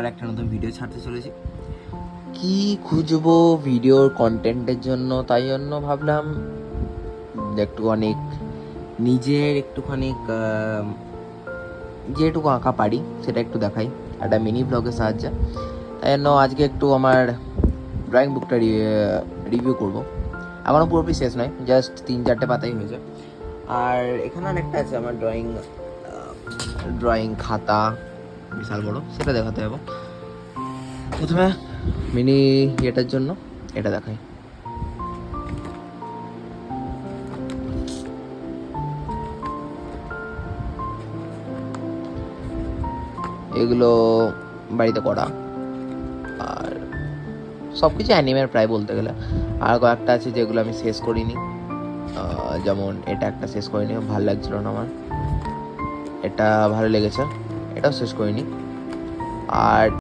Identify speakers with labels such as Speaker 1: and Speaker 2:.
Speaker 1: আর একটা নতুন ভিডিও ছাড়তে চলেছি। কি খুঁজবো ভিডিওর কন্টেন্টের জন্য, তাই জন্য ভাবলাম একটুখানি নিজের যেটুকু আঁকা পারি সেটা একটু দেখাই একটা মিনি ব্লগের সাহায্যে। তাই জন্য আজকে একটু আমার ড্রয়িং বুকটা রিভিউ করবো। এখনও পুরোপুরি শেষ নয়, জাস্ট 3-4টে পাতাই হয়েছে। আর এখানে অনেকটা আছে আমার ড্রয়িং খাতা, বিশাল বড়, সেটা দেখাতে হবে। প্রথমে মিনি ইয়েটার জন্য এটা দেখাই। এগুলো বাড়িতে করা, আর সব কিছু অ্যানিমের প্রায় বলতে গেলে। আর কয়েকটা আছে যেগুলো আমি শেষ করিনি, যেমন এটা একটা শেষ করিনি, ভালো লাগছিল না আমার। এটা ভালো লেগেছে, এটাও শেষ করিনি। আর